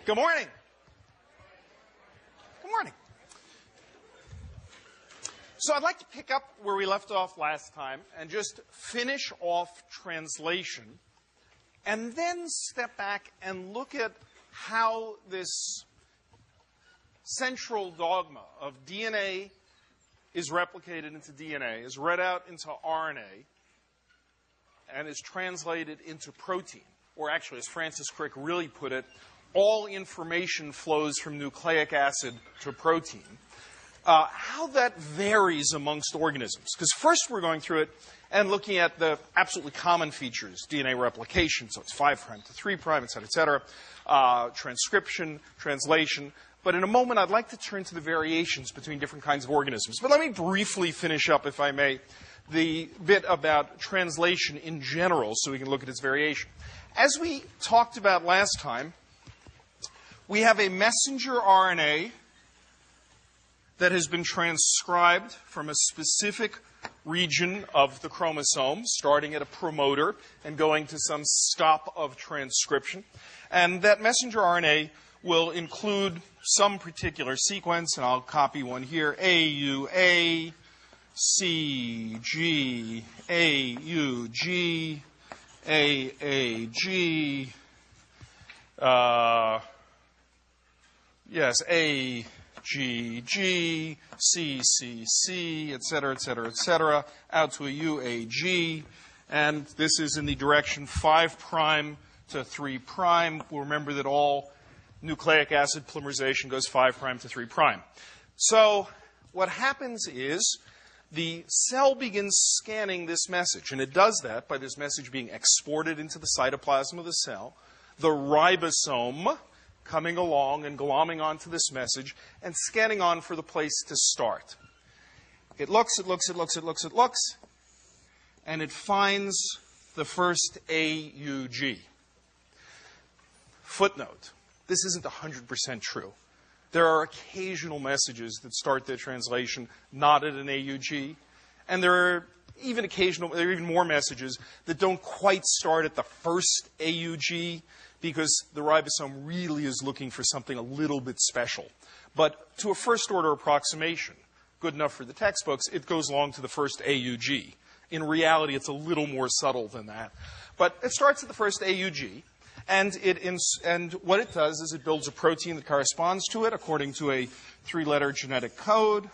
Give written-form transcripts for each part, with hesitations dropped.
Good morning. Good morning. So I'd like to pick up where we left off last time and just finish off translation and then step back and look at how this central dogma of DNA is replicated into DNA, is read out into RNA, and is translated into protein. Or actually, as Francis Crick really put it, all information flows from nucleic acid to protein. How that varies amongst organisms. Because first we're going through it and looking at the absolutely common features, DNA replication, so it's 5' to 3', et cetera, transcription, translation. But in a moment, I'd like to turn to the variations between different kinds of organisms. But let me briefly finish up, if I may, the bit about translation in general so we can look at its variation. As we talked about last time, we have a messenger RNA that has been transcribed from a specific region of the chromosome, starting at a promoter and going to some stop of transcription. And that messenger RNA will include some particular sequence, and I'll copy one here, AUA, CG, AUG, AAG, AGG, CCC, et cetera, out to a UAG. And this is in the direction 5' to 3'. We'll remember that all nucleic acid polymerization goes 5' to 3'. So what happens is the cell begins scanning this message, and it does that by this message being exported into the cytoplasm of the cell, the ribosome coming along and glomming onto this message and scanning on for the place to start. It looks, and it finds the first AUG. Footnote. This isn't 100% true. There are occasional messages that start their translation not at an AUG, and there are even more messages that don't quite start at the first AUG because the ribosome really is looking for something a little bit special. But to a first-order approximation, good enough for the textbooks, it goes along to the first AUG. In reality, it's a little more subtle than that. But it starts at the first AUG. And what it does is it builds a protein that corresponds to it according to a 3-letter genetic code.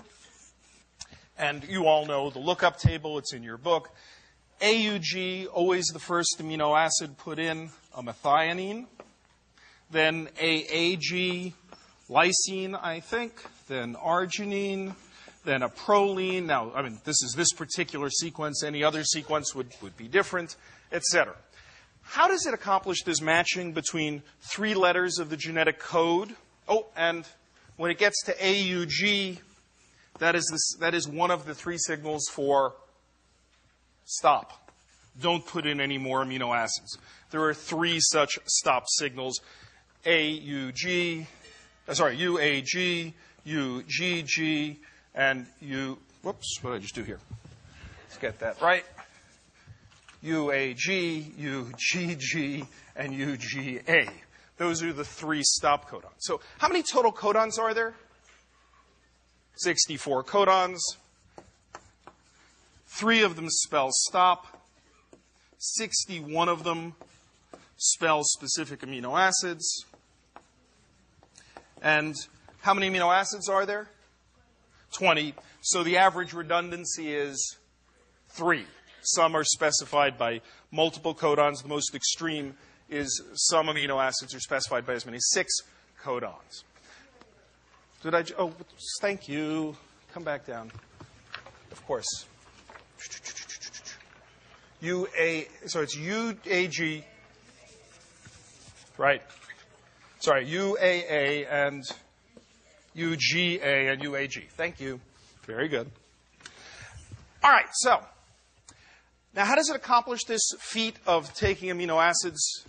And you all know the lookup table. It's in your book. AUG, always the first amino acid put in, a methionine. Then AAG, lysine, I think. Then arginine. Then a proline. Now, this is this particular sequence. Any other sequence would be different, etc. How does it accomplish this matching between 3 letters of the genetic code? Oh, and when it gets to AUG, that is one of the 3 signals for stop. Don't put in any more amino acids. There are 3 such stop signals: UAG, UGG, and whoops, what did I just do here? Let's get that right. UAG, UGG, and UGA. Those are the 3 stop codons. So how many total codons are there? 64 codons. 3 of them spell stop. 61 of them spell specific amino acids. And how many amino acids are there? 20. So the average redundancy is 3. Some are specified by multiple codons. The most extreme is some amino acids are specified by as many as 6 codons. Thank you. Come back down. Of course. So it's UAG, right? Sorry, UAA and UGA and UAG. Thank you. Very good. All right, so now how does it accomplish this feat of taking amino acids,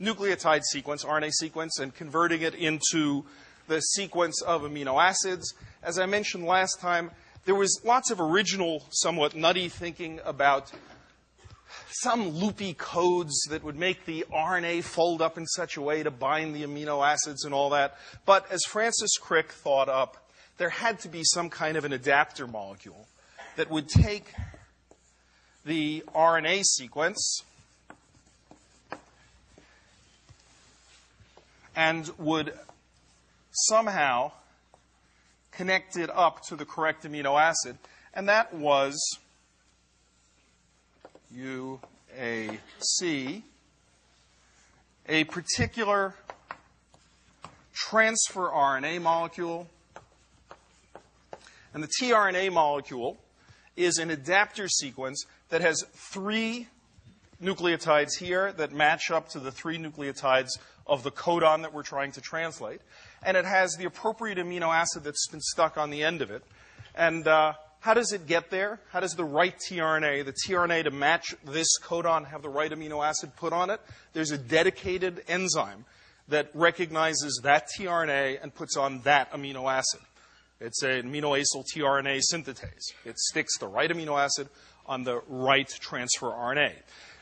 nucleotide sequence, RNA sequence, and converting it into the sequence of amino acids? As I mentioned last time, there was lots of original, somewhat nutty thinking about some loopy codes that would make the RNA fold up in such a way to bind the amino acids and all that. But as Francis Crick thought up, there had to be some kind of an adapter molecule that would take the RNA sequence and would somehow connect it up to the correct amino acid. And that was UAC, a particular transfer RNA molecule. And the tRNA molecule is an adapter sequence that has 3 nucleotides here that match up to the 3 nucleotides of the codon that we're trying to translate. And it has the appropriate amino acid that's been stuck on the end of it. And how does it get there? How does the right tRNA, the tRNA to match this codon, have the right amino acid put on it? There's a dedicated enzyme that recognizes that tRNA and puts on that amino acid. It's an aminoacyl tRNA synthetase. It sticks the right amino acid on the right transfer RNA.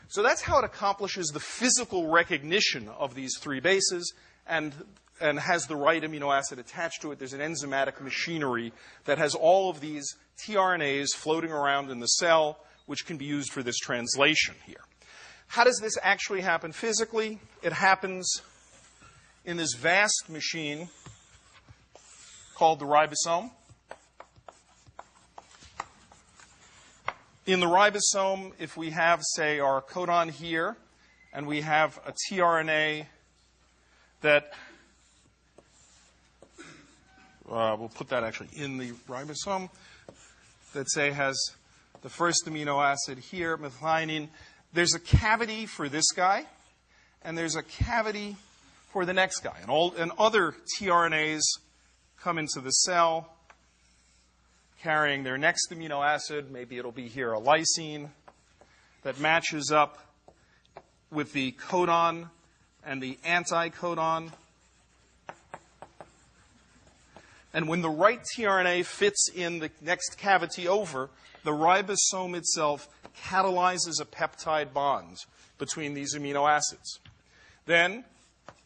So that's how it accomplishes the physical recognition of these 3 bases and has the right amino acid attached to it. There's an enzymatic machinery that has all of these tRNAs floating around in the cell, which can be used for this translation here. How does this actually happen physically? It happens in this vast machine called the ribosome. In the ribosome, if we have, say, our codon here, and we have a tRNA that we'll put that actually in the ribosome, that, say, has the first amino acid here, methionine. There's a cavity for this guy, and there's a cavity for the next guy. And other tRNAs come into the cell carrying their next amino acid. Maybe it'll be here a lysine that matches up with the codon and the anticodon. And when the right tRNA fits in the next cavity over, the ribosome itself catalyzes a peptide bond between these amino acids. Then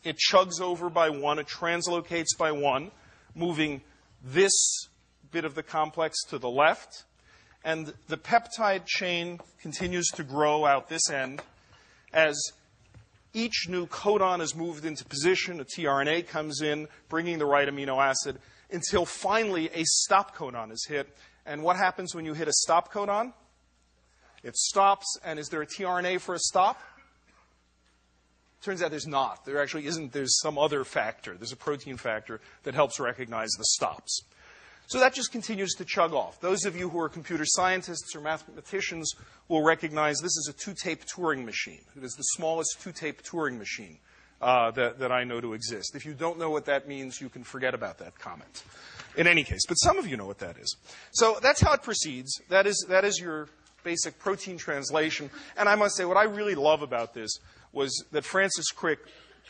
it chugs over by 1, it translocates by 1, moving this bit of the complex to the left, and the peptide chain continues to grow out this end. As each new codon is moved into position, a tRNA comes in, bringing the right amino acid, until finally a stop codon is hit. And what happens when you hit a stop codon? It stops, and is there a tRNA for a stop? Turns out there's not. There actually isn't. There's some other factor. There's a protein factor that helps recognize the stops. So that just continues to chug off. Those of you who are computer scientists or mathematicians will recognize this is a 2-tape Turing machine. It is the smallest 2-tape Turing machine that I know to exist. If you don't know what that means, you can forget about that comment. In any case, but some of you know what that is. So that's how it proceeds. That is your basic protein translation. And I must say, what I really love about this was that Francis Crick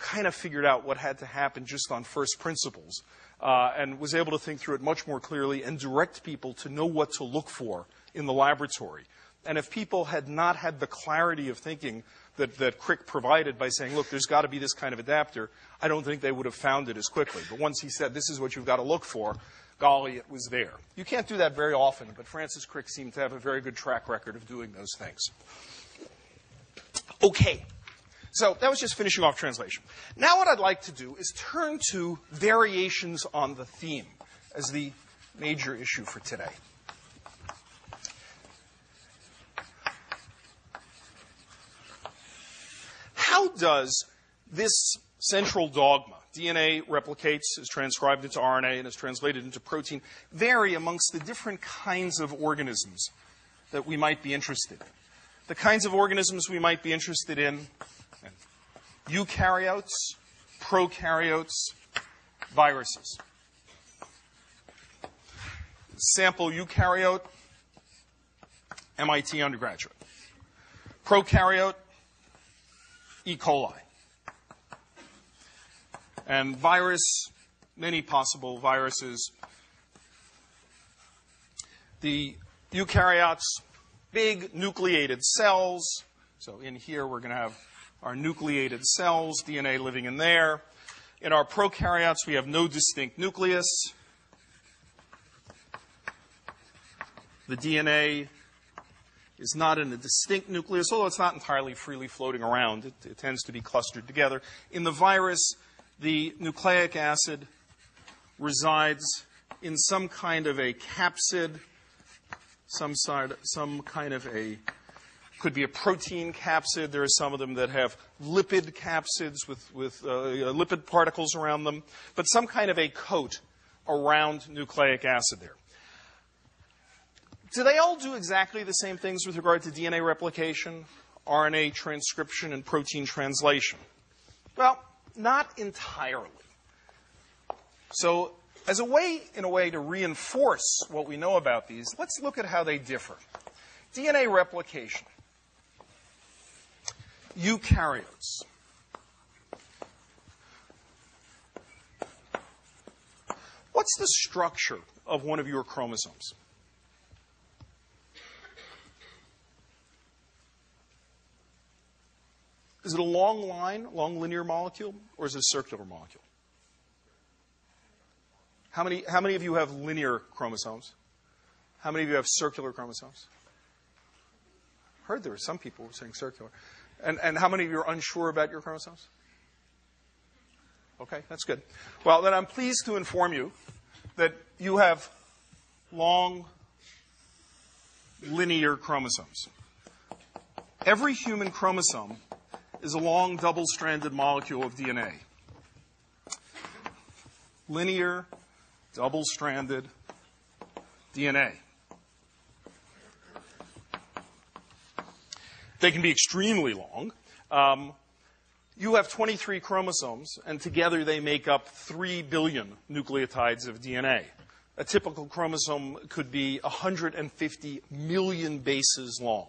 kind of figured out what had to happen just on first principles and was able to think through it much more clearly and direct people to know what to look for in the laboratory. And if people had not had the clarity of thinking that Crick provided by saying, look, there's got to be this kind of adapter, I don't think they would have found it as quickly. But once he said, this is what you've got to look for, golly, it was there. You can't do that very often, but Francis Crick seemed to have a very good track record of doing those things. Okay. So that was just finishing off translation. Now what I'd like to do is turn to variations on the theme as the major issue for today. How does this central dogma, DNA replicates, is transcribed into RNA, and is translated into protein, vary amongst the different kinds of organisms that we might be interested in? The kinds of organisms we might be interested in: eukaryotes, prokaryotes, viruses. Sample eukaryote, MIT undergraduate. Prokaryote, E. coli. And virus, many possible viruses. The eukaryotes, big nucleated cells, So in here, we're going to have our nucleated cells, DNA living in there. In our prokaryotes, we have no distinct nucleus. The DNA is not in a distinct nucleus, although it's not entirely freely floating around. It tends to be clustered together. In the virus, the nucleic acid resides in some kind of a capsid, some kind of a, could be a protein capsid. There are some of them that have lipid capsids with lipid particles around them, but some kind of a coat around nucleic acid there. Do they all do exactly the same things with regard to DNA replication, RNA transcription, and protein translation? Well, not entirely. So, as a way, in a way, to reinforce what we know about these, let's look at how they differ. DNA replication. Eukaryotes. What's the structure of one of your chromosomes? Is it a long line, long linear molecule, or is it a circular molecule? How many of you have linear chromosomes? How many of you have circular chromosomes? I heard there were some people who were saying circular. And how many of you are unsure about your chromosomes? Okay, that's good. Well, then I'm pleased to inform you that you have long linear chromosomes. Every human chromosome is a long double-stranded molecule of DNA. Linear, double-stranded DNA. They can be extremely long. You have 23 chromosomes, and together they make up 3 billion nucleotides of DNA. A typical chromosome could be 150 million bases long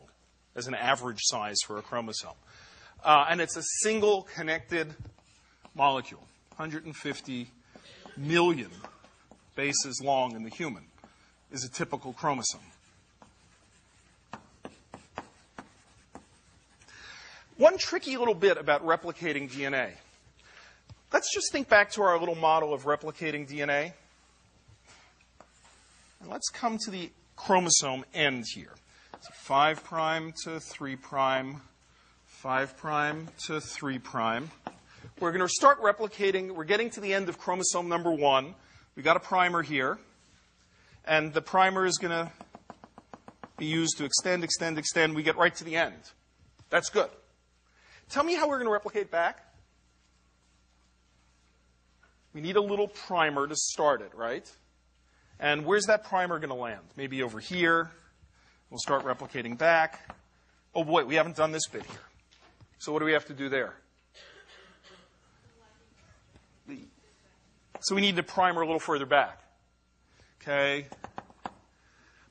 as an average size for a chromosome. And it's a single connected molecule, 150 million bases long in the human is a typical chromosome. One tricky little bit about replicating DNA. Let's just think back to our little model of replicating DNA. And let's come to the chromosome end here. So 5' to 3', 5' to 3'. We're going to start replicating. We're getting to the end of chromosome number 1. We've got a primer here. And the primer is going to be used to extend, extend, extend. We get right to the end. That's good. Tell me how we're going to replicate back. We need a little primer to start it, right? And where's that primer going to land? Maybe over here. We'll start replicating back. Oh, boy, we haven't done this bit here. So what do we have to do there? So we need to primer a little further back. Okay?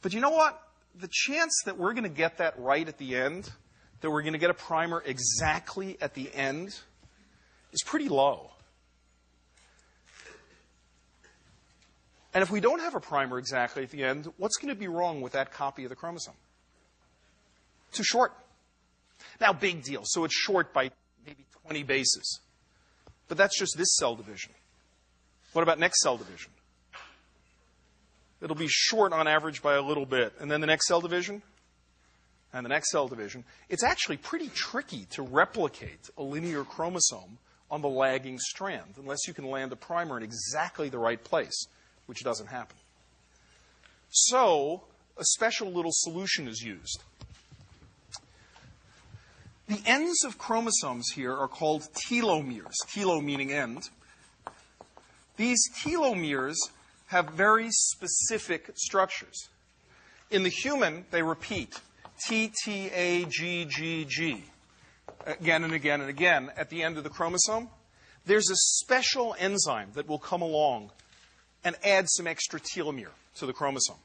But you know what? The chance that we're going to get that right at the end, that we're going to get a primer exactly at the end, is pretty low. And if we don't have a primer exactly at the end, what's going to be wrong with that copy of the chromosome? Too short. Now, big deal. So it's short by maybe 20 bases. But that's just this cell division. What about next cell division? It'll be short on average by a little bit. And then the next cell division? And the next cell division. It's actually pretty tricky to replicate a linear chromosome on the lagging strand unless you can land a primer in exactly the right place, which doesn't happen. So a special little solution is used. The ends of chromosomes here are called telomeres, telo meaning end. These telomeres have very specific structures. In the human, they repeat, T, T, A, G, G, G, again and again and again at the end of the chromosome. There's a special enzyme that will come along and add some extra telomere to the chromosome.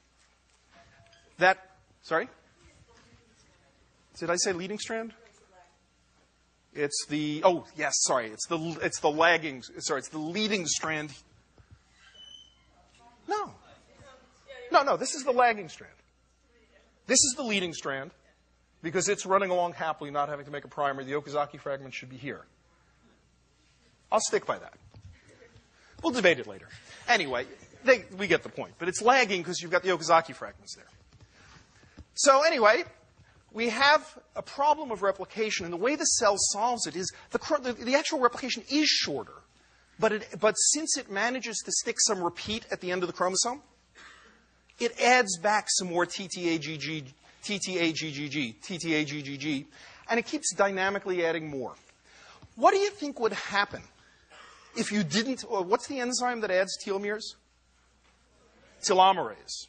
Sorry? Did I say leading strand? It's the, oh, yes, sorry. It's the leading strand. No, this is the lagging strand. This is the leading strand. because it's running along happily, not having to make a primer. The Okazaki fragment should be here. I'll stick by that. We'll debate it later. Anyway, we get the point. But it's lagging because you've got the Okazaki fragments there. So anyway, we have a problem of replication, and the way the cell solves it is the actual replication is shorter. But since it manages to stick some repeat at the end of the chromosome, it adds back some more TTAGGG, and it keeps dynamically adding more. What do you think would happen if you didn't? What's the enzyme that adds telomeres? Telomerase.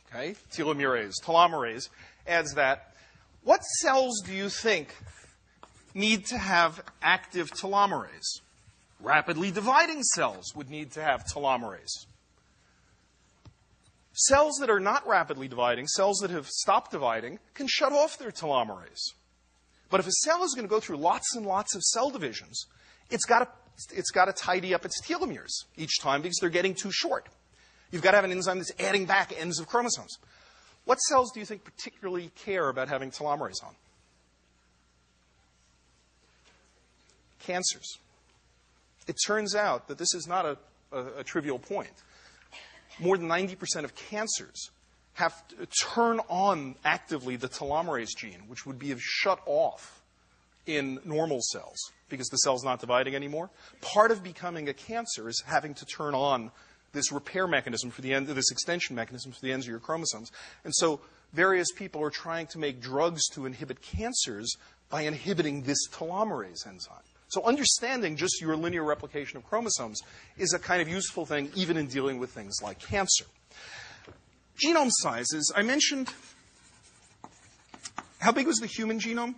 Okay, telomerase adds that. What cells do you think need to have active telomerase? Rapidly dividing cells would need to have telomerase. Cells that are not rapidly dividing, cells that have stopped dividing, can shut off their telomerase. But if a cell is going to go through lots and lots of cell divisions, it's got to tidy up its telomeres each time because they're getting too short. You've got to have an enzyme that's adding back ends of chromosomes. What cells do you think particularly care about having telomerase on? Cancers. It turns out that this is not a trivial point. More than 90% of cancers have to turn on actively the telomerase gene, which would be shut off in normal cells because the cell's not dividing anymore. Part of becoming a cancer is having to turn on this repair mechanism for the end of this extension mechanism for the ends of your chromosomes. And so various people are trying to make drugs to inhibit cancers by inhibiting this telomerase enzyme. So understanding just your linear replication of chromosomes is a kind of useful thing even in dealing with things like cancer. Genome sizes, I mentioned, how big was the human genome?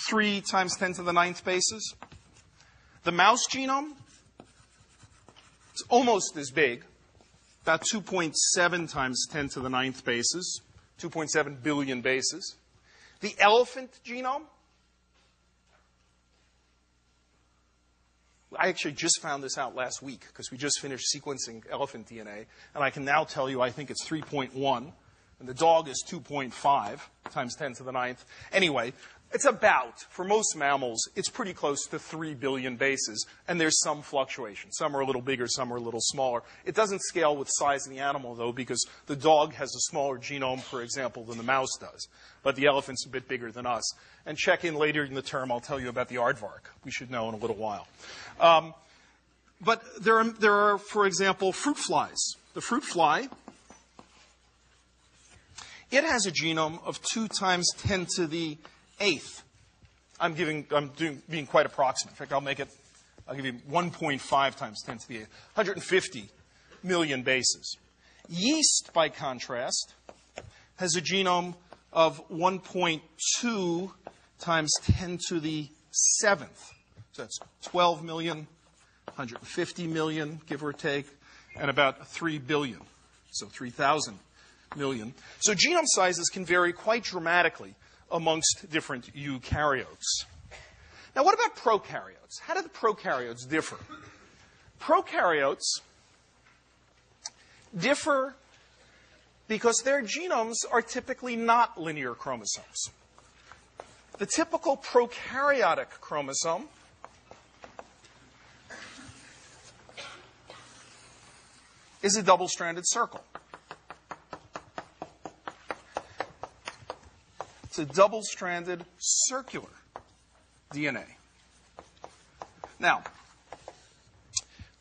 3 times 10 to the 9th bases. The mouse genome, it's almost as big, about 2.7 times 10 to the 9th bases, 2.7 billion bases. The elephant genome, I actually just found this out last week because we just finished sequencing elephant DNA, and I can now tell you I think it's 3.1, and the dog is 2.5 times 10 to the 9th. Anyway, it's about, for most mammals, it's pretty close to 3 billion bases, and there's some fluctuation. Some are a little bigger, some are a little smaller. It doesn't scale with size of the animal, though, because the dog has a smaller genome, for example, than the mouse does. But the elephant's a bit bigger than us. And check in later in the term, I'll tell you about the aardvark. We should know in a little while. But there are, for example, fruit flies. The fruit fly, it has a genome of 2 times 10 to the 8th. I'm being quite approximate. In fact, I'll give you 1.5 times 10 to the 8th. 150 million bases. Yeast, by contrast, has a genome of 1.2 times 10 to the 7th. So that's 12 million, 150 million, give or take, and about 3 billion. So 3,000 million. So genome sizes can vary quite dramatically amongst different eukaryotes. Now, what about prokaryotes? How do the prokaryotes differ? Prokaryotes differ because their genomes are typically not linear chromosomes. The typical prokaryotic chromosome is a double-stranded circle. It's a double-stranded circular DNA. Now,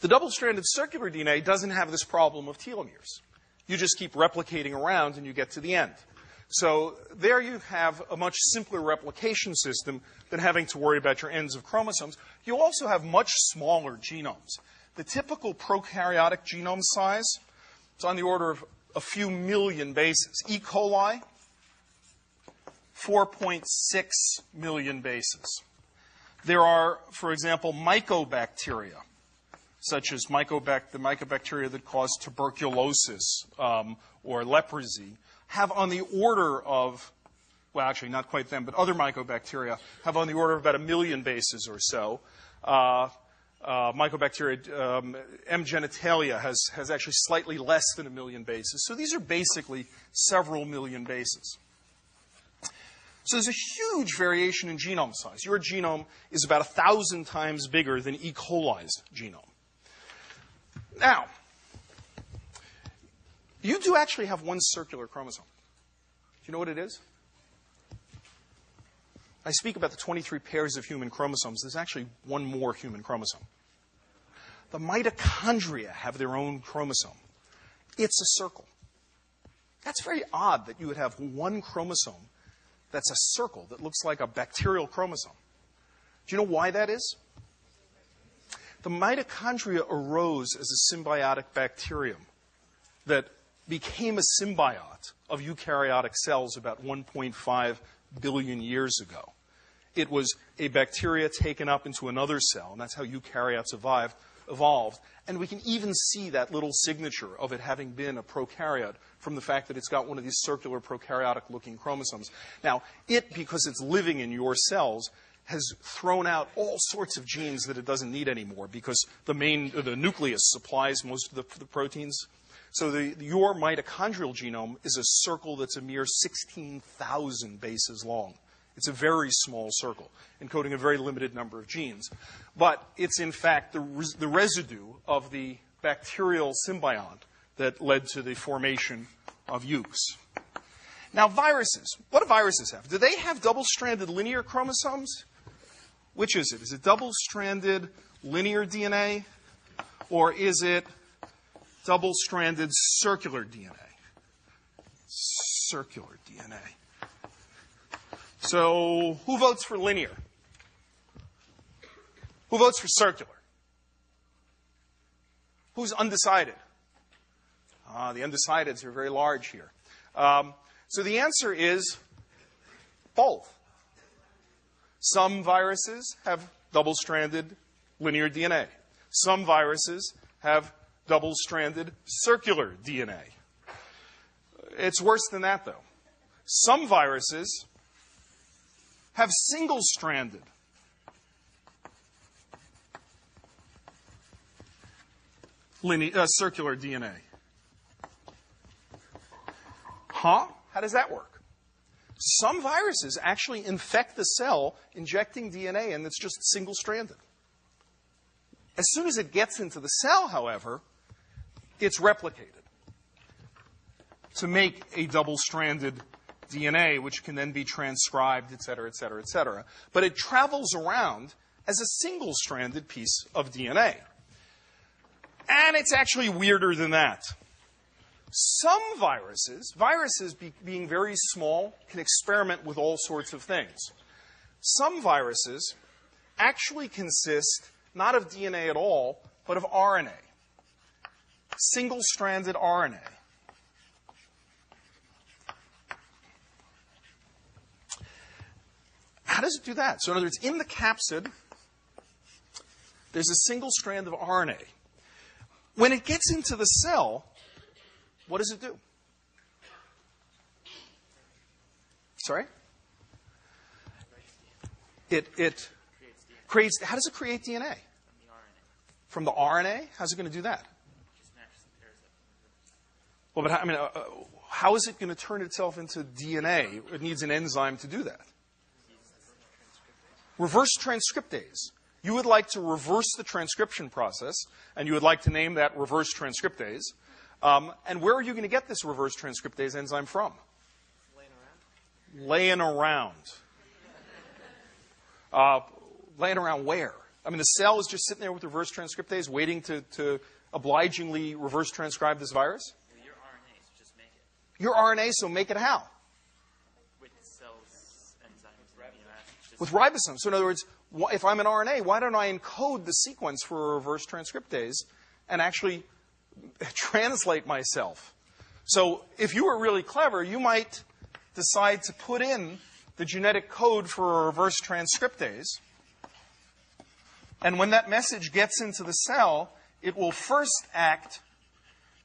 the double-stranded circular DNA doesn't have this problem of telomeres. You just keep replicating around and you get to the end. So there you have a much simpler replication system than having to worry about your ends of chromosomes. You also have much smaller genomes. The typical prokaryotic genome size is on the order of a few million bases. E. coli, 4.6 million bases. There are, for example, mycobacteria, such as the mycobacteria that cause tuberculosis or leprosy, have on the order of, well, actually not quite them, but other mycobacteria have on the order of about 1 million bases or so. Mycobacteria, M. genitalia has actually slightly less than 1 million bases. So these are basically several million bases. So there's a huge variation in genome size. Your genome is about 1,000 times bigger than E. coli's genome. Now, you do actually have one circular chromosome. Do you know what it is? I speak about the 23 pairs of human chromosomes. There's actually one more human chromosome. The mitochondria have their own chromosome. It's a circle. That's very odd that you would have one chromosome that's a circle that looks like a bacterial chromosome. Do you know why that is? The mitochondria arose as a symbiotic bacterium that became a symbiote of eukaryotic cells about 1.5 billion years ago. It was a bacteria taken up into another cell, and that's how eukaryotes evolved. And we can even see that little signature of it having been a prokaryote from the fact that it's got one of these circular prokaryotic-looking chromosomes. Now, it, because it's living in your cells, has thrown out all sorts of genes that it doesn't need anymore because the nucleus supplies most of the proteins. So your mitochondrial genome is a circle that's a mere 16,000 bases long. It's a very small circle, encoding a very limited number of genes. But it's, in fact, the residue of the bacterial symbiont that led to the formation of eucs. Now, viruses. What do viruses have? Do they have double-stranded linear chromosomes? Which is it? Is it double-stranded linear DNA, or is it double-stranded circular DNA? Circular DNA. So who votes for linear? Who votes for circular? Who's undecided? The undecideds are very large here. So the answer is both. Some viruses have double-stranded linear DNA. Some viruses have double-stranded circular DNA. It's worse than that, though. Some viruses have single-stranded circular DNA. How does that work? Some viruses actually infect the cell, injecting DNA, and it's just single-stranded. As soon as it gets into the cell, however, it's replicated to make a double-stranded DNA, which can then be transcribed, et cetera, et cetera, et cetera. But it travels around as a single-stranded piece of DNA. And it's actually weirder than that. Some viruses, being very small, can experiment with all sorts of things. Some viruses actually consist not of DNA at all, but of RNA. Single-stranded RNA. How does it do that? So in other words, in the capsid, there's a single strand of RNA. When it gets into the cell, what does it do? Sorry? It creates, how does it create DNA? From the RNA? How's it going to do that? Well, but how is it going to turn itself into DNA? It needs an enzyme to do that. Reverse transcriptase. You would like to reverse the transcription process, and you would like to name that reverse transcriptase. And where are you going to get this reverse transcriptase enzyme from? Laying around. Laying around where? I mean, the cell is just sitting there with reverse transcriptase waiting to obligingly reverse transcribe this virus? Your RNA, so just make it. Your RNA, so make it how? With ribosomes. So in other words, if I'm an RNA, why don't I encode the sequence for a reverse transcriptase and actually translate myself? So if you were really clever, you might decide to put in the genetic code for a reverse transcriptase. And when that message gets into the cell, it will first act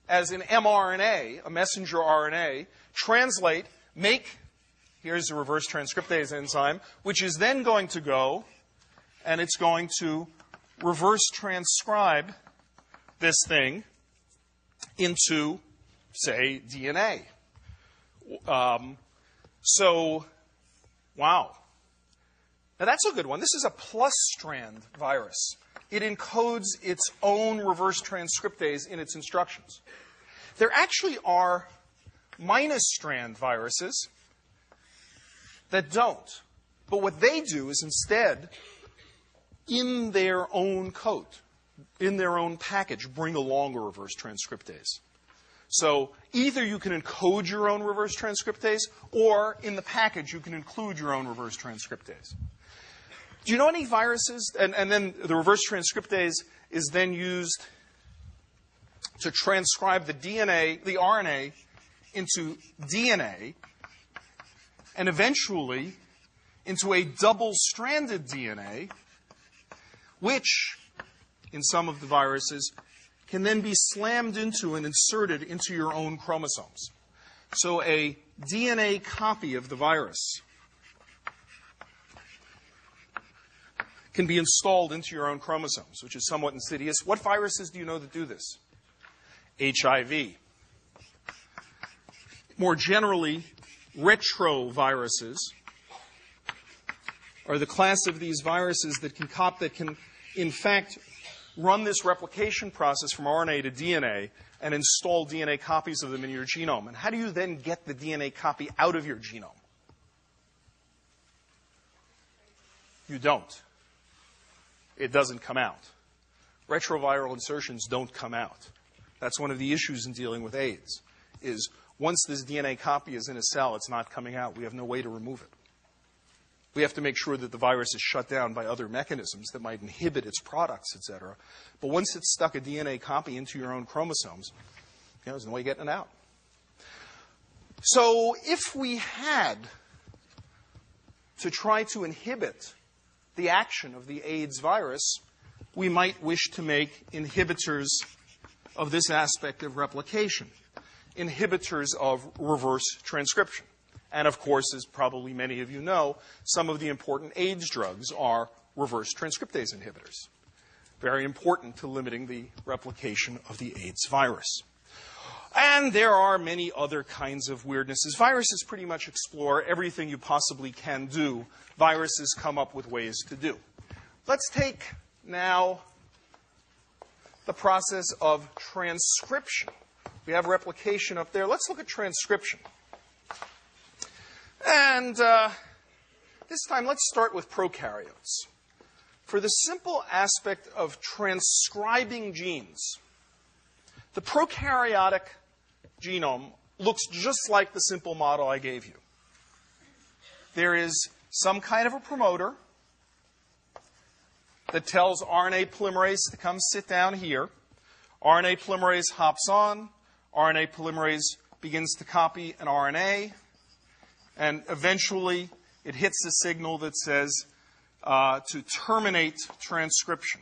as an mRNA, a messenger RNA, translate, make. Here's the reverse transcriptase enzyme, which is then going to go, and it's going to reverse transcribe this thing into, say, DNA. So Wow. Now that's a good one. This is a plus-strand virus. It encodes its own reverse transcriptase in its instructions. There actually are minus-strand viruses that don't. But what they do is instead, in their own code, in their own package, bring along a reverse transcriptase. So either you can encode your own reverse transcriptase, or in the package you can include your own reverse transcriptase. Do you know any viruses? And then the reverse transcriptase is then used to transcribe the DNA, the RNA, into DNA, and eventually into a double-stranded DNA, which, in some of the viruses, can then be slammed into and inserted into your own chromosomes. So a DNA copy of the virus can be installed into your own chromosomes, which is somewhat insidious. What viruses do you know that do this? HIV. More generally, retroviruses are the class of these viruses that can in fact run this replication process from RNA to DNA and install DNA copies of them in your genome. And how do you then get the DNA copy out of your genome? You don't. It doesn't come out. Retroviral insertions don't come out. That's one of the issues in dealing with AIDS, is once this DNA copy is in a cell, it's not coming out. We have no way to remove it. We have to make sure that the virus is shut down by other mechanisms that might inhibit its products, et cetera. But once it's stuck a DNA copy into your own chromosomes, there's no way of getting it out. So if we had to try to inhibit the action of the AIDS virus, we might wish to make inhibitors of this aspect of replication, inhibitors of reverse transcription. And of course, as probably many of you know, some of the important AIDS drugs are reverse transcriptase inhibitors. Very important to limiting the replication of the AIDS virus. And there are many other kinds of weirdnesses. Viruses pretty much explore everything you possibly can do. Viruses come up with ways to do. Let's take now the process of transcription. We have replication up there. Let's look at transcription. And this time, let's start with prokaryotes. For the simple aspect of transcribing genes, the prokaryotic genome looks just like the simple model I gave you. There is some kind of a promoter that tells RNA polymerase to come sit down here. RNA polymerase hops on. RNA polymerase begins to copy an RNA. And eventually, it hits a signal that says to terminate transcription.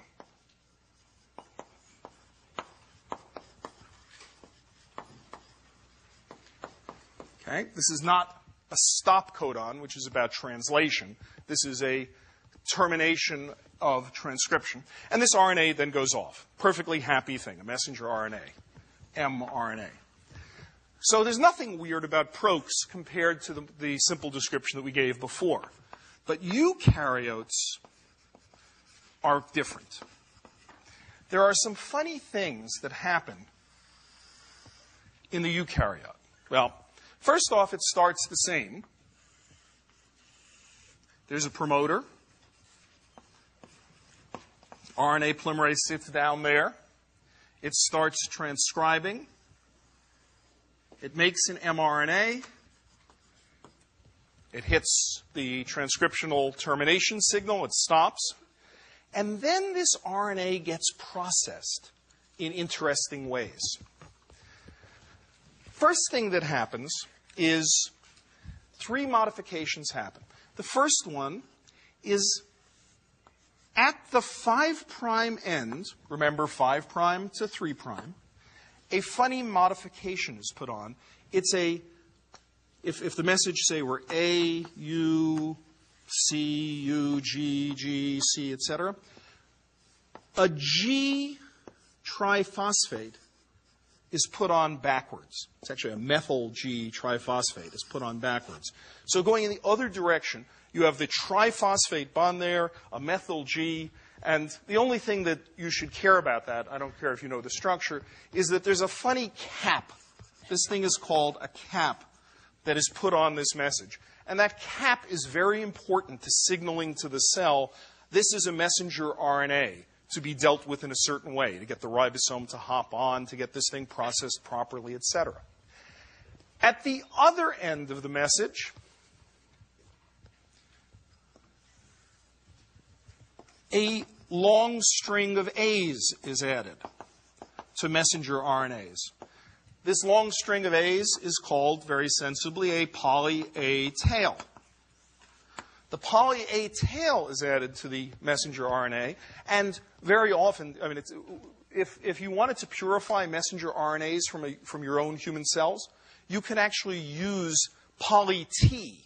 Okay? This is not a stop codon, which is about translation. This is a termination of transcription. And this RNA then goes off. Perfectly happy thing, a messenger RNA, mRNA. So there's nothing weird about prokes compared to the simple description that we gave before. But eukaryotes are different. There are some funny things that happen in the eukaryote. Well, first off, it starts the same. There's a promoter. RNA polymerase sits down there. It starts transcribing. It makes an mRNA. It hits the transcriptional termination signal. It stops. And then this RNA gets processed in interesting ways. First thing that happens is 3 modifications happen. The first one is at the 5' end, remember 5' to 3', a funny modification is put on. It's if the message, say, were A, U, C, U, G, G, C, etc., a G triphosphate is put on backwards. It's actually a methyl G triphosphate is put on backwards. So going in the other direction, You have the triphosphate bond there, a methyl G, and the only thing that you should care about that, I don't care if you know the structure, is that there's a funny cap. This thing is called a cap that is put on this message. And that cap is very important to signaling to the cell, this is a messenger RNA to be dealt with in a certain way, to get the ribosome to hop on, to get this thing processed properly, etc. At the other end of the message, a long string of A's is added to messenger RNAs. This long string of A's is called, very sensibly, a poly-A tail. The poly-A tail is added to the messenger RNA, and very often, I mean, if you wanted to purify messenger RNAs from your own human cells, you can actually use poly-T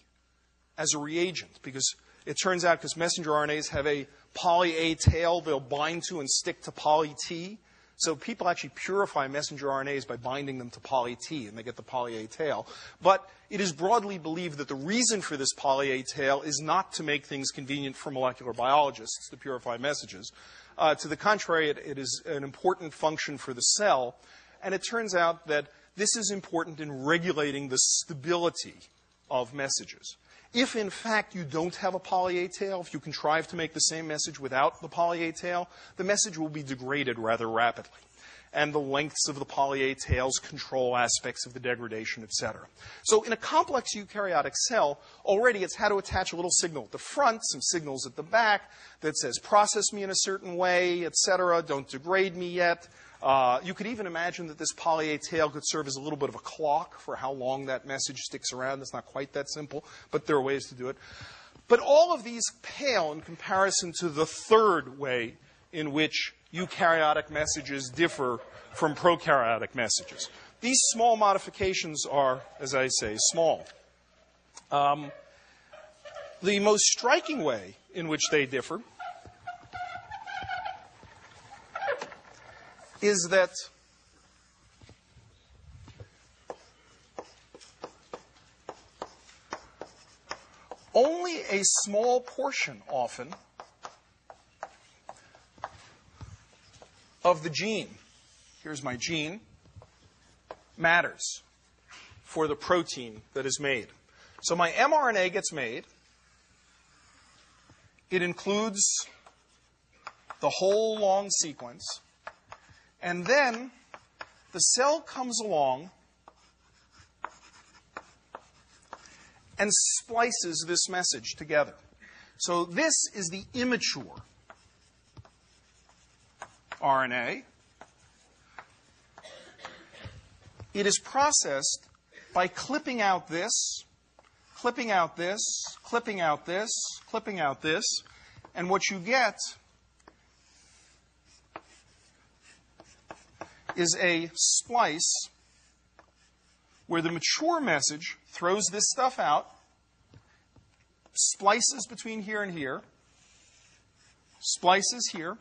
as a reagent, because it turns out because messenger RNAs have a poly-A tail, they'll bind to and stick to poly-T. So people actually purify messenger RNAs by binding them to poly-T, and they get the poly-A tail. But it is broadly believed that the reason for this poly-A tail is not to make things convenient for molecular biologists to purify messages. To the contrary, it is an important function for the cell, and it turns out that this is important in regulating the stability of messages. If, in fact, you don't have a poly-A tail, if you contrive to make the same message without the poly-A tail, the message will be degraded rather rapidly. And the lengths of the poly-A tails control aspects of the degradation, etc. So in a complex eukaryotic cell, already it's had to attach a little signal at the front, some signals at the back that says, process me in a certain way, etc., don't degrade me yet. You could even imagine that this poly-A tail could serve as a little bit of a clock for how long that message sticks around. It's not quite that simple, but there are ways to do it. But all of these pale in comparison to the third way in which eukaryotic messages differ from prokaryotic messages. These small modifications are, as I say, small. The most striking way in which they differ is that only a small portion, often, of the gene, here's my gene, matters for the protein that is made. So my mRNA gets made. It includes the whole long sequence. And then the cell comes along and splices this message together. So this is the immature RNA. It is processed by clipping out this, clipping out this, clipping out this, clipping out this, and what you get is a splice where the mature message throws this stuff out, splices between here and here, splices here,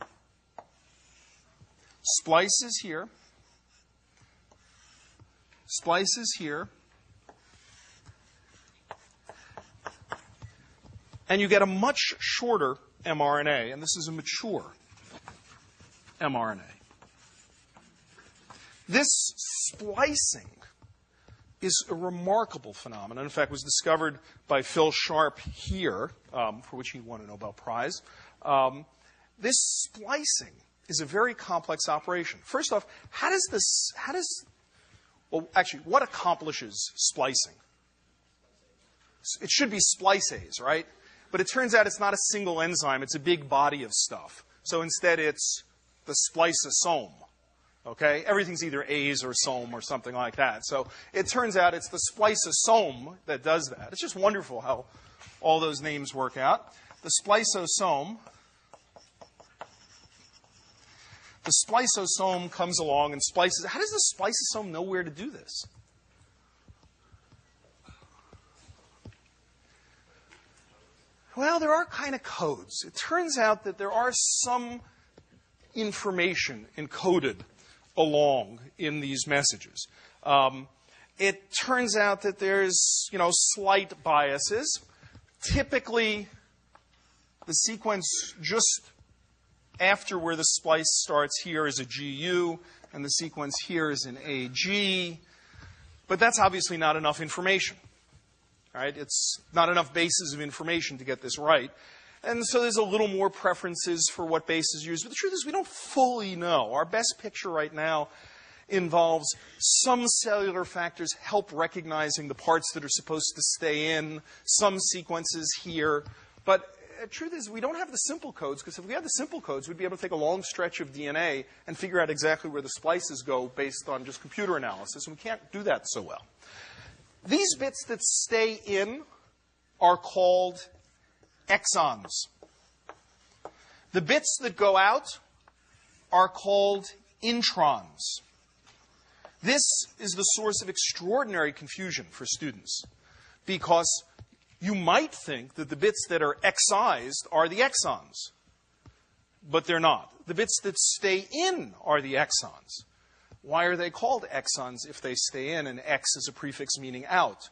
splices here, splices here, and you get a much shorter mRNA, and this is a mature mRNA. This splicing is a remarkable phenomenon. In fact, it was discovered by Phil Sharp here, for which he won a Nobel Prize. This splicing is a very complex operation. First off, what accomplishes splicing? It should be splicease, right? But it turns out it's not a single enzyme. It's a big body of stuff. So instead, it's the spliceosome. Okay? Everything's either A's or some or something like that. So it turns out it's the spliceosome that does that. It's just wonderful how all those names work out. The spliceosome. The spliceosome comes along and splices. How does the spliceosome know where to do this? Well, there are kind of codes. It turns out that there are some information encoded along in these messages. It turns out that there's, slight biases. Typically, the sequence just after where the splice starts here is a GU, and the sequence here is an AG. But that's obviously not enough information. Right? It's not enough bases of information to get this right. And so there's a little more preferences for what bases used. But the truth is we don't fully know. Our best picture right now involves some cellular factors help recognizing the parts that are supposed to stay in, some sequences here. But the truth is we don't have the simple codes, because if we had the simple codes, we'd be able to take a long stretch of DNA and figure out exactly where the splices go based on just computer analysis. And we can't do that so well. These bits that stay in are called exons. The bits that go out are called introns. This is the source of extraordinary confusion for students, because you might think that the bits that are excised are the exons, but they're not. The bits that stay in are the exons. Why are they called exons if they stay in, and X is a prefix meaning out?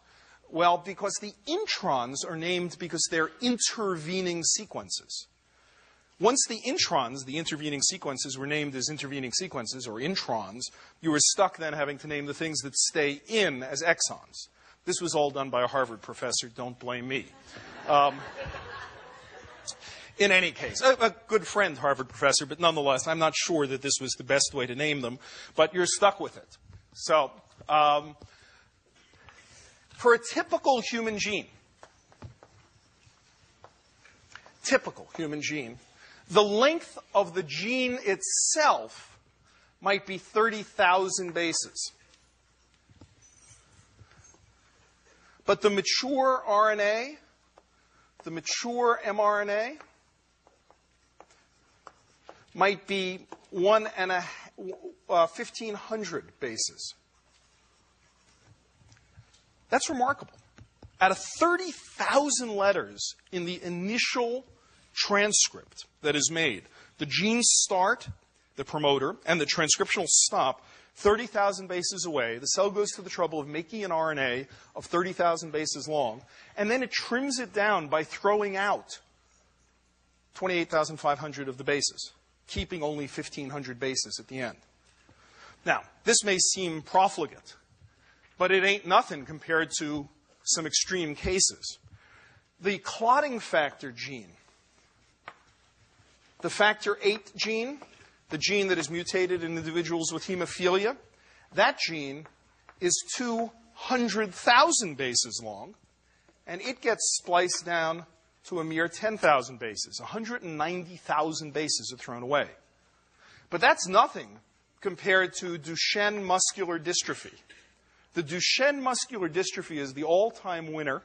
Well, because the introns are named because they're intervening sequences. Once the introns, the intervening sequences, were named as intervening sequences, or introns, you were stuck then having to name the things that stay in as exons. This was all done by a Harvard professor. Don't blame me. In any case, a good friend, Harvard professor, but nonetheless, I'm not sure that this was the best way to name them, but you're stuck with it. So, for a typical human gene, the length of the gene itself might be 30,000 bases. But the mature RNA, the mature mRNA, might be 1,500 bases. That's remarkable. Out of 30,000 letters in the initial transcript that is made, the gene start, the promoter, and the transcriptional stop, 30,000 bases away, the cell goes to the trouble of making an RNA of 30,000 bases long, and then it trims it down by throwing out 28,500 of the bases, keeping only 1,500 bases at the end. Now, this may seem profligate, but it ain't nothing compared to some extreme cases. The clotting factor gene, the factor VIII gene, the gene that is mutated in individuals with hemophilia, that gene is 200,000 bases long, and it gets spliced down to a mere 10,000 bases. 190,000 bases are thrown away. But that's nothing compared to Duchenne muscular dystrophy. The Duchenne muscular dystrophy is the all-time winner.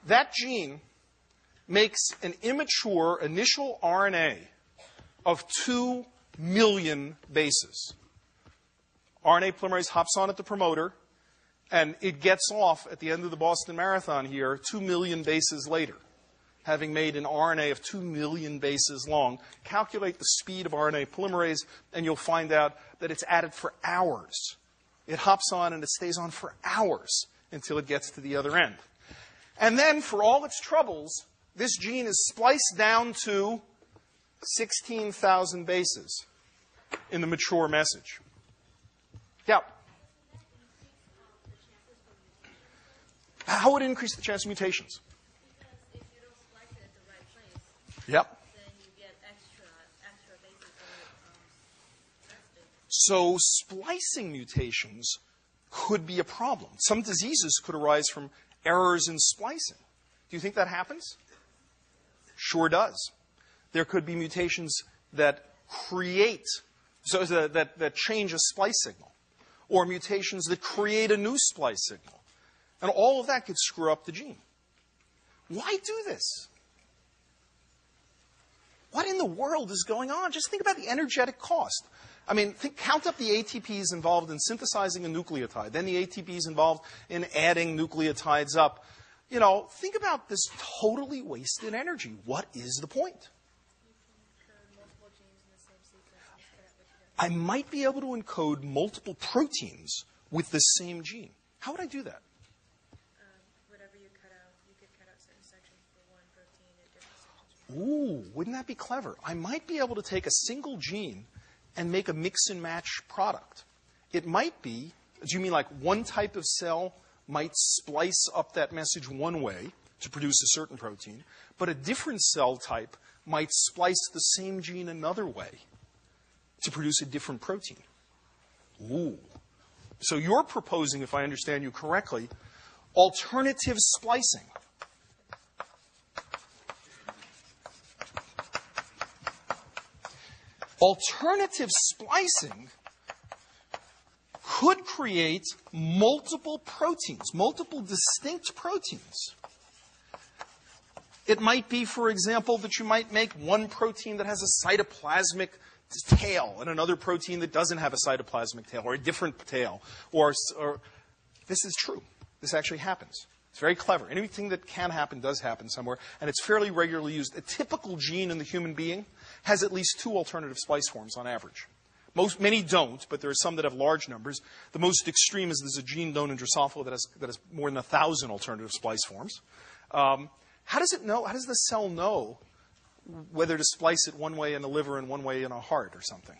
That gene makes an immature initial RNA of 2 million bases. RNA polymerase hops on at the promoter, and it gets off at the end of the Boston Marathon here 2 million bases later, having made an RNA of 2 million bases long. Calculate the speed of RNA polymerase, and you'll find out that it's at it for hours. It hops on and it stays on for hours until it gets to the other end. And then, for all its troubles, this gene is spliced down to 16,000 bases in the mature message. Yeah. How would it increase the chance of mutations? Because if you don't splice it at the right place, Yep. then you get extra bases that are nested. So splicing mutations could be a problem. Some diseases could arise from errors in splicing. Do you think that happens? Sure does. There could be mutations that create, so that change a splice signal, or mutations that create a new splice signal. And all of that could screw up the gene. Why do this? What in the world is going on? Just think about the energetic cost. I mean, count up the ATPs involved in synthesizing a nucleotide, then the ATPs involved in adding nucleotides up. You know, think about this totally wasted energy. What is the point? I might be able to encode multiple proteins with the same gene. How would I do that? Whatever you cut out, you could cut out certain Ooh, wouldn't that be clever? I might be able to take a single gene and make a mix and match product. It might be, do you mean like one type of cell might splice up that message one way to produce a certain protein, but a different cell type might splice the same gene another way to produce a different protein? Ooh. So you're proposing, if I understand you correctly, alternative splicing. Alternative splicing could create multiple proteins, multiple distinct proteins. It might be, for example, that you might make one protein that has a cytoplasmic tail and another protein that doesn't have a cytoplasmic tail, or a different tail. Or this is true. This actually happens. It's very clever. Anything that can happen does happen somewhere, and it's fairly regularly used. A typical gene in the human being has at least 2 alternative splice forms on average. Many don't, but there are some that have large numbers. The most extreme is there's a gene known in Drosophila that has more than 1,000 alternative splice forms. How does it know? How does the cell know whether to splice it one way in the liver and one way in a heart or something?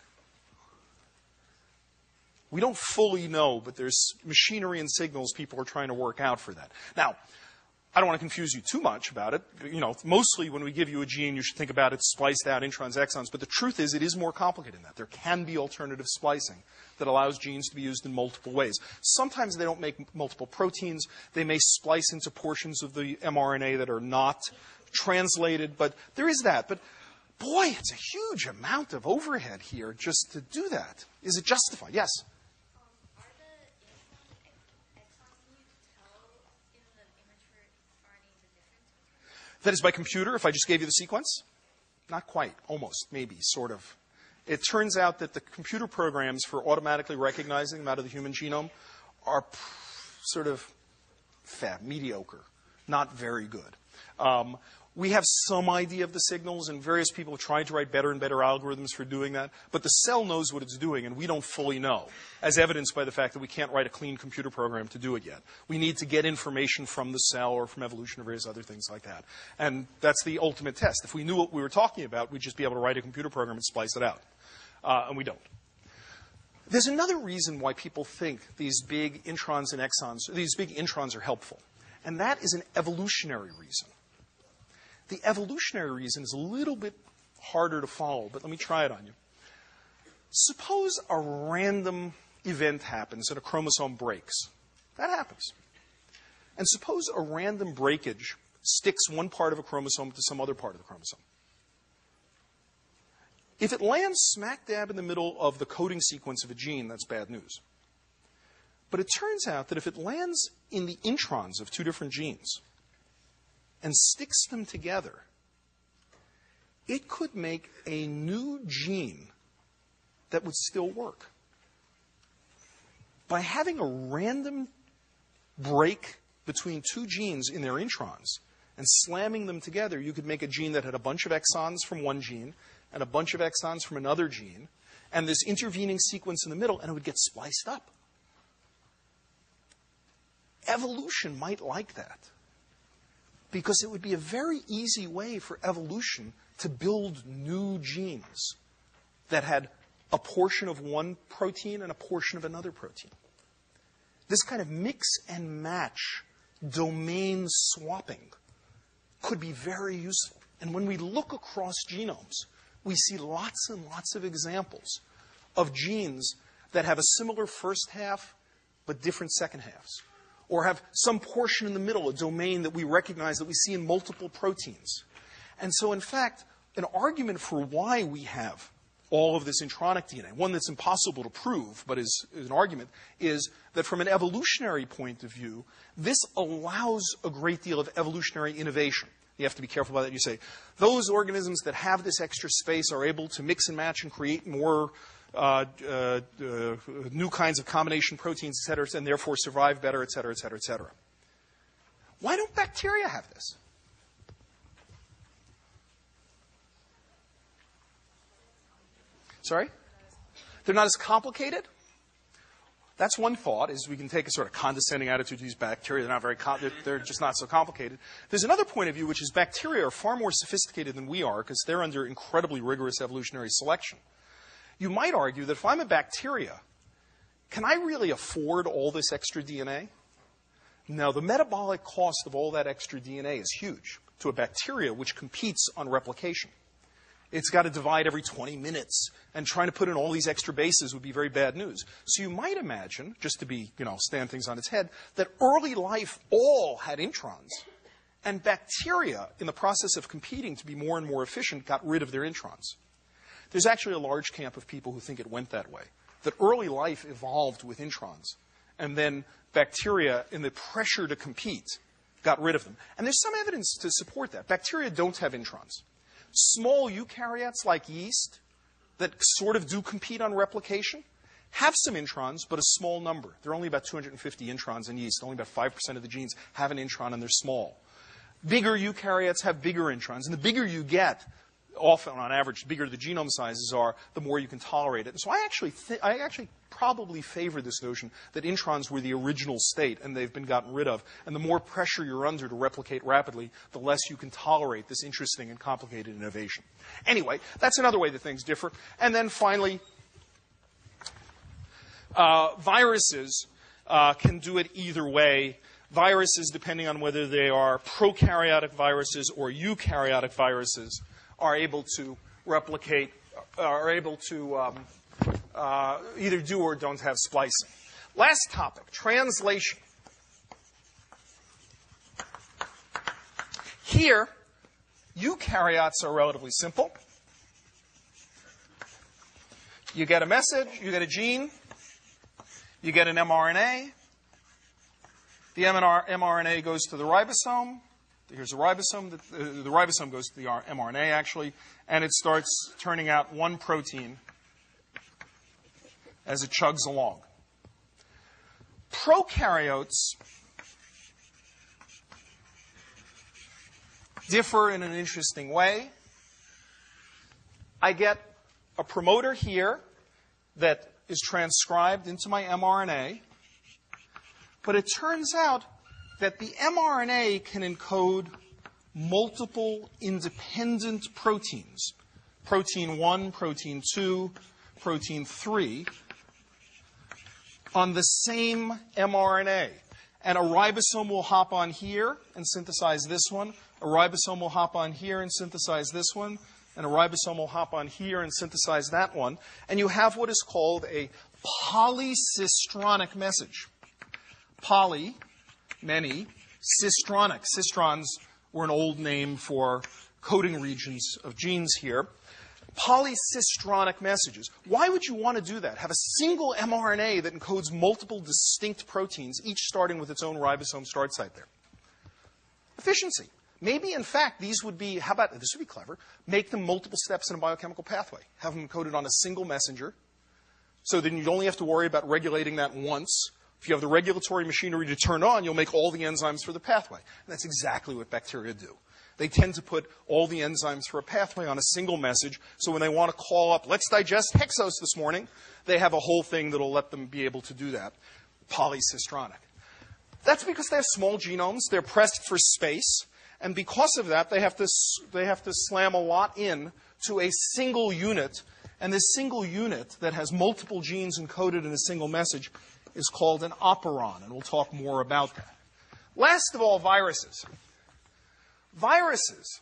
We don't fully know, but there's machinery and signals people are trying to work out for that. Now, I don't want to confuse you too much about it. Mostly when we give you a gene, you should think about it spliced out introns, exons. But the truth is, it is more complicated than that. There can be alternative splicing that allows genes to be used in multiple ways. Sometimes they don't make multiple proteins. They may splice into portions of the mRNA that are not translated. But there is that. But boy, it's a huge amount of overhead here just to do that. Is it justified? Yes? Are the exons, can you tell in the immature RNA the difference? That is by computer, if I just gave you the sequence? Not quite. Almost. Maybe. Sort of. It turns out that the computer programs for automatically recognizing them out of the human genome are sort of mediocre. Not very good. We have some idea of the signals, and various people have tried to write better and better algorithms for doing that. But the cell knows what it's doing, and we don't fully know, as evidenced by the fact that we can't write a clean computer program to do it yet. We need to get information from the cell or from evolution or various other things like that. And that's the ultimate test. If we knew what we were talking about, we'd just be able to write a computer program and splice it out. And we don't. There's another reason why people think these big introns and exons, these big introns are helpful. And that is an evolutionary reason. The evolutionary reason is a little bit harder to follow, but let me try it on you. Suppose a random event happens and a chromosome breaks. That happens. And suppose a random breakage sticks one part of a chromosome to some other part of the chromosome. If it lands smack dab in the middle of the coding sequence of a gene, that's bad news. But it turns out that if it lands in the introns of 2 different genes and sticks them together, it could make a new gene that would still work. By having a random break between 2 genes in their introns and slamming them together, you could make a gene that had a bunch of exons from one gene and a bunch of exons from another gene, and this intervening sequence in the middle, and it would get spliced up. Evolution might like that, because it would be a very easy way for evolution to build new genes that had a portion of one protein and a portion of another protein. This kind of mix and match domain swapping could be very useful. And when we look across genomes, we see lots and lots of examples of genes that have a similar first half but different second halves, or have some portion in the middle, a domain that we recognize that we see in multiple proteins. And so, in fact, an argument for why we have all of this intronic DNA, one that's impossible to prove, but is an argument, is that from an evolutionary point of view, this allows a great deal of evolutionary innovation. You have to be careful about that. You say, those organisms that have this extra space are able to mix and match and create more new kinds of combination proteins, et cetera, and therefore survive better, et cetera, et cetera, et cetera. Why don't bacteria have this? Sorry? They're not as complicated? That's one thought, is we can take a sort of condescending attitude to these bacteria. They're not very they're just not so complicated. There's another point of view, which is bacteria are far more sophisticated than we are because they're under incredibly rigorous evolutionary selection. You might argue that if I'm a bacteria, can I really afford all this extra DNA? No, the metabolic cost of all that extra DNA is huge to a bacteria which competes on replication. It's got to divide every 20 minutes, and trying to put in all these extra bases would be very bad news. So you might imagine, just to be, stand things on its head, that early life all had introns, and bacteria, in the process of competing to be more and more efficient, got rid of their introns. There's actually a large camp of people who think it went that way, that early life evolved with introns, and then bacteria, in the pressure to compete, got rid of them. And there's some evidence to support that. Bacteria don't have introns. Small eukaryotes like yeast that sort of do compete on replication have some introns, but a small number. There are only about 250 introns in yeast. Only about 5% of the genes have an intron, and they're small. Bigger eukaryotes have bigger introns. And the bigger you get, often on average, the bigger the genome sizes are, the more you can tolerate it. And so I actually probably favor this notion that introns were the original state and they've been gotten rid of. And the more pressure you're under to replicate rapidly, the less you can tolerate this interesting and complicated innovation. Anyway, that's another way that things differ. And then finally, viruses can do it either way. Viruses, depending on whether they are prokaryotic viruses or eukaryotic viruses, are able to replicate, are able to either do or don't have splicing. Last topic, translation. Here, eukaryotes are relatively simple. You get a message, you get a gene, you get an mRNA. The mRNA goes to the ribosome. Here's a ribosome. The ribosome goes to the mRNA, actually, and it starts turning out one protein as it chugs along. Prokaryotes differ in an interesting way. I get a promoter here that is transcribed into my mRNA, but it turns out that the mRNA can encode multiple independent proteins, protein 1, protein 2, protein 3, on the same mRNA. And a ribosome will hop on here and synthesize this one. A ribosome will hop on here and synthesize this one. And a ribosome will hop on here and synthesize that one. And you have what is called a polycistronic message. Poly, many, cistronic. Cistrons were an old name for coding regions of genes here. Polycistronic messages. Why would you want to do that? Have a single mRNA that encodes multiple distinct proteins, each starting with its own ribosome start site there. Efficiency. Maybe, in fact, these would be, how about, this would be clever, make them multiple steps in a biochemical pathway. Have them encoded on a single messenger, so then you'd only have to worry about regulating that once. If you have the regulatory machinery to turn on, you'll make all the enzymes for the pathway. And that's exactly what bacteria do. They tend to put all the enzymes for a pathway on a single message, so when they want to call up, let's digest hexose this morning, they have a whole thing that'll let them be able to do that. Polycistronic. That's because they have small genomes, they're pressed for space, and because of that, they have to slam a lot in to a single unit, and this single unit that has multiple genes encoded in a single message is called an operon, and we'll talk more about that. Last of all, viruses. Viruses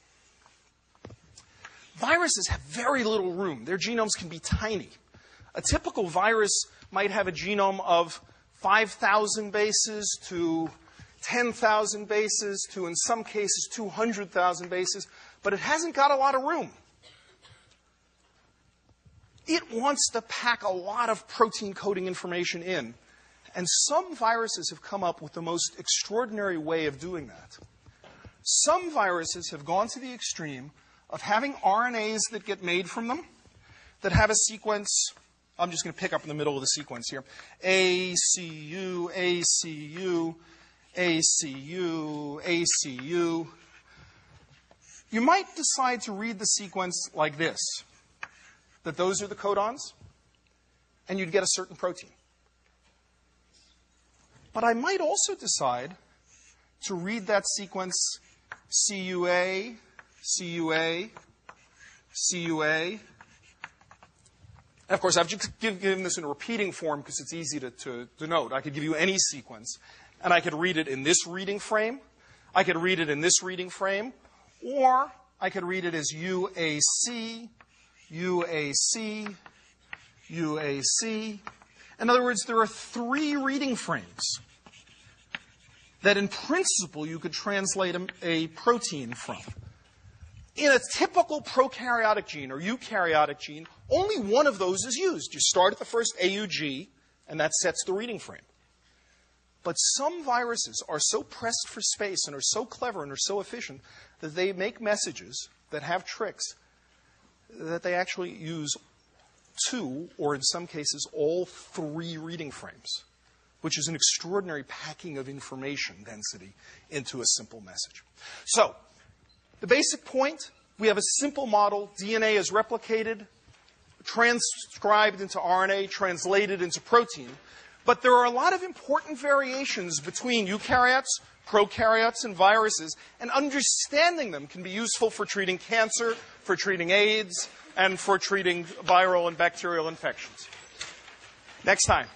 have very little room. Their genomes can be tiny. A typical virus might have a genome of 5,000 bases to 10,000 bases to, in some cases, 200,000 bases, but it hasn't got a lot of room. It wants to pack a lot of protein coding information in. And some viruses have come up with the most extraordinary way of doing that. Some viruses have gone to the extreme of having RNAs that get made from them that have a sequence. I'm just going to pick up in the middle of the sequence here. ACU, ACU, ACU, ACU. You might decide to read the sequence like this, that those are the codons, and you'd get a certain protein. But I might also decide to read that sequence CUA, CUA, CUA. And of course, I've just given this in a repeating form because it's easy to denote. I could give you any sequence, and I could read it in this reading frame. I could read it in this reading frame, or I could read it as UAC, UAC, UAC. In other words, there are 3 reading frames that in principle you could translate a protein from. In a typical prokaryotic gene or eukaryotic gene, only one of those is used. You start at the first AUG, and that sets the reading frame. But some viruses are so pressed for space and are so clever and are so efficient that they make messages that have tricks that they actually use 2, or in some cases, all 3 reading frames, which is an extraordinary packing of information density into a simple message. So, the basic point, we have a simple model. DNA is replicated, transcribed into RNA, translated into protein. But there are a lot of important variations between eukaryotes, prokaryotes, and viruses, and understanding them can be useful for treating cancer, for treating AIDS, and for treating viral and bacterial infections. Next time.